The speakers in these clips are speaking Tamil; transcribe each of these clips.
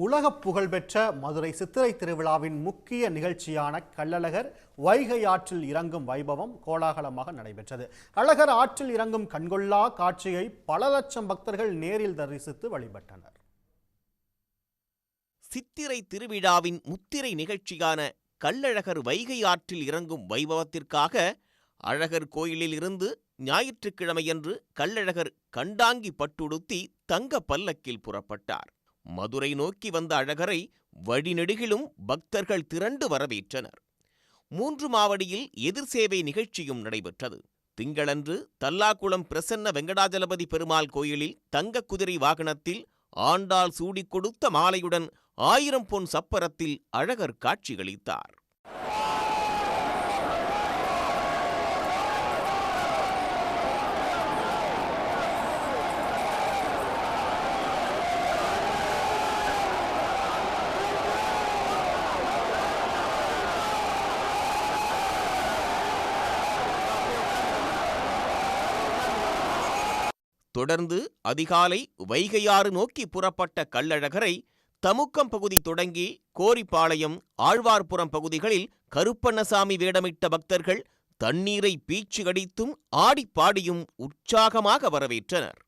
உலக புகழ்பெற்ற மதுரை சித்திரை திருவிழாவின் முக்கிய நிகழ்ச்சியான கள்ளழகர் வைகை ஆற்றில் இறங்கும் வைபவம் கோலாகலமாக நடைபெற்றது. அழகர் ஆற்றில் இறங்கும் கண்கொள்ளா காட்சியை பல லட்சம் பக்தர்கள் நேரில் தரிசித்து வழிபட்டனர். சித்திரை திருவிழாவின் முத்திரை நிகழ்ச்சியான கள்ளழகர் வைகை ஆற்றில் இறங்கும் வைபவத்திற்காக அழகர் கோயிலில் இருந்து ஞாயிற்றுக்கிழமையன்று கள்ளழகர் கண்டாங்கி பட்டுடுத்தி தங்க பல்லக்கில் புறப்பட்டார். மதுரை நோக்கி வந்த அழகரை வழிநெடுகிலும் பக்தர்கள் திரண்டு வரவேற்றனர். 3 மாவடியில் எதிர் சேவை நிகழ்ச்சியும் நடைபெற்றது. திங்களன்று தல்லாக்குளம் பிரசன்ன வெங்கடாஜலபதி பெருமாள் கோயிலில் தங்க குதிரை வாகனத்தில் ஆண்டாள் சூடிக் கொடுத்த மாலையுடன் 1000 பொன் சப்பரத்தில் அழகர் காட்சியளித்தார். தொடர்ந்து அதிகாலை வைகையாறு நோக்கி புறப்பட்ட கள்ளழகரை தமுக்கம் பகுதி தொடங்கி கோரிப்பாளையம், ஆழ்வார்புரம் பகுதிகளில் கருப்பண்ணசாமி வேடமிட்ட பக்தர்கள் தண்ணீரை பீச்சு அடித்தும் ஆடிப்பாடியும் உற்சாகமாக வரவேற்றனர்.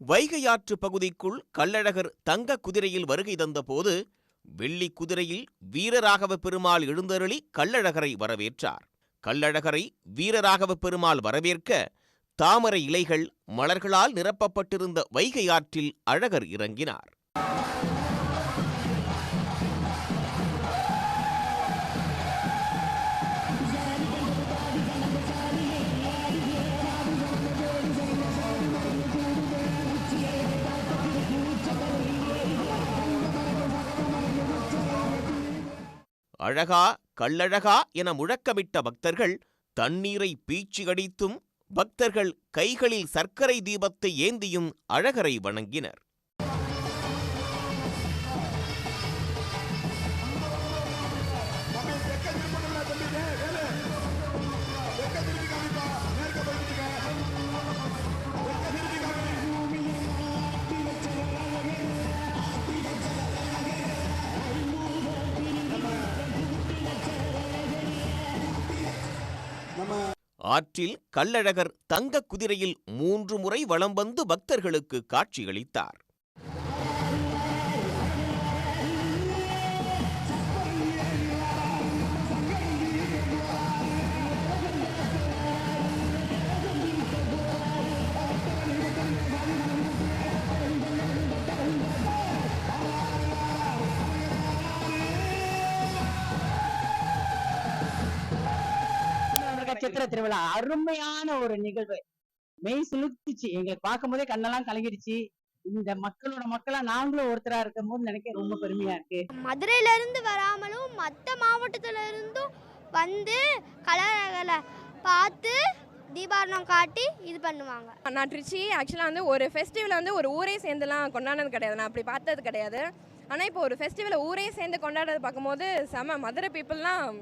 வைகையாற்று பகுதிக்குள் கள்ளழகர் தங்க குதிரையில் வருகை தந்தபோது வெள்ளி குதிரையில் வீரராகவ பெருமாள் எழுந்தருளி கள்ளழகரை வரவேற்றார். கள்ளழகரை வீரராகவ பெருமாள் வரவேற்க தாமரை இலைகள், மலர்களால் நிரப்பப்பட்டிருந்த வைகையாற்றில் அழகர் இறங்கினார். அழகா கள்ளழகா என முழக்கமிட்ட பக்தர்கள் தண்ணீரை பீச்சி அடித்தும் பக்தர்கள் கைகளில் சர்க்கரை தீபத்தை ஏந்தியும் அழகரை வணங்கினர். ஆற்றில் கள்ளழகர் தங்க குதிரையில் 3 முறை வலம் வந்து பக்தர்களுக்கு காட்சியளித்தார். சித்திரை திருவிழா அருமையான ஒரு நிகழ்வு. மெய் சிலுத்துச்சு. எங்களுக்கு பார்க்கும் போதே கண்ணெல்லாம் கலங்கிடுச்சு. இந்த மக்களா நாங்களும் ஒருத்தரா இருக்கும் போது நினைக்க ரொம்ப பெருமையா இருக்கு. மதுரையில இருந்து வராமலும் மற்ற மாவட்டத்துல இருந்தும் வந்து கலர்களை பார்த்து தீபாவளம் காட்டி இது பண்ணுவாங்க. நான் திருச்சி ஆக்சுவலாக வந்து ஒரு ஃபெஸ்டிவல் வந்து ஒரு ஊரே சேர்ந்துலாம் கொண்டாடுறது கிடையாது. நான் அப்படி பார்த்தது கிடையாது. ஆனால் இப்போ ஒரு ஃபெஸ்டிவலை ஊரே சேர்ந்து கொண்டாடுறது பார்க்கும்போது செம. மதுரை பீப்புளெலாம்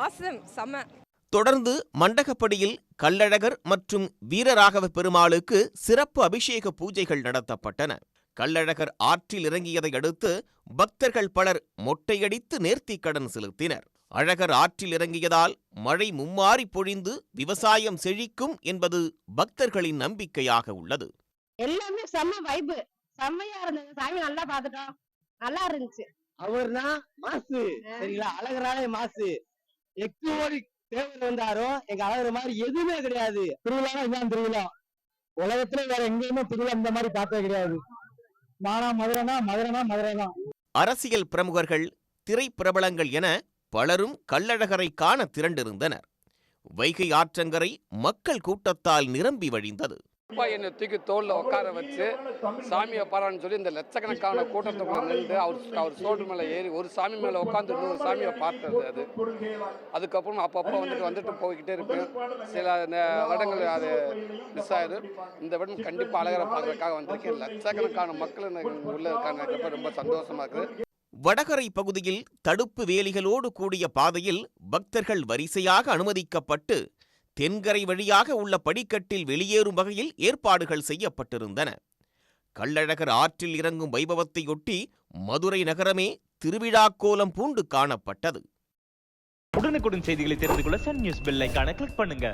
ஆசம், செம. தொடர்ந்து மண்டகப்படியில் கள்ளழகர் மற்றும் வீரராகவ பெருமாளுக்கு சிறப்பு அபிஷேக பூஜைகள் நடத்தப்பட்டன. கள்ளழகர் ஆற்றில் இறங்கியதை அடுத்து பக்தர்கள் பலர் மொட்டையடித்து நேர்த்திக்கடன் செலுத்தினர். அழகர் ஆற்றில் இறங்கியதால் மழை மும்மாறி பொழிந்து விவசாயம் செழிக்கும் என்பது பக்தர்களின் நம்பிக்கையாக உள்ளது. எல்லாமே செம்ம வைபு, செம்மையா இருந்தது. சாமி நல்லா பார்த்துட்டோம், நல்லா இருந்துச்சு. அவர்தான் மாசு, சரிங்களா? அழகராலே மாசு. எக்கோடி தேவர் வந்தாரும் எங்க அழகிற மாதிரி எதுவுமே கிடையாது. திருவிழா இதான் திருவிழா. உலகத்துல வேற எங்கேயுமே திருவிழா இந்த மாதிரி பார்த்தே கிடையாது. மதுரை தான். அரசியல் பிரமுகர்கள், திரைப்பிரபலங்கள் என பலரும் கள்ளழகரை காண திரண்டிருந்தனர். வைகை ஆற்றங்கரை மக்கள் கூட்டத்தால் நிரம்பி வழிந்தது. அப்பா என்னை தூக்கி தோளில் உட்கார வச்சு சாமியை பாரான்னு சொல்லி இந்த லட்சக்கணக்கான கூட்டத்துக்குள்ள நின்று அவர் சோடு மேலே ஏறி ஒரு சாமி மேலே உட்காந்து இன்னொரு சாமியை பார்த்தது அது. அதுக்கப்புறம் அப்பப்போ வந்துட்டு போய்கிட்டே இருப்பேன். சில வருடங்கள் அது மிஸ் ஆகுது. இந்த வருடம் கண்டிப்பாக அழகரை பார்க்கறதுக்காக வந்திருக்கேன். லட்சக்கணக்கான மக்கள் உள்ள இருக்காங்க. ரொம்ப சந்தோஷமா இருக்குது. வடகரை பகுதியில் தடுப்பு வேலிகளோடு கூடிய பாதையில் பக்தர்கள் வரிசையாக அனுமதிக்கப்பட்டு தென்கரை வழியாக உள்ள படிக்கட்டில் வெளியேறும் வகையில் ஏற்பாடுகள் செய்யப்பட்டிருந்தன. கள்ளழகர் ஆற்றில் இறங்கும் வைபவத்தையொட்டி மதுரை நகரமே திருவிழா கோலம் பூண்டு காணப்பட்டது. உடனுக்குடன் செய்திகளை தெரிந்து கொள்ள சன் நியூஸ் பெல் ஐகானை கிளிக் பண்ணுங்க.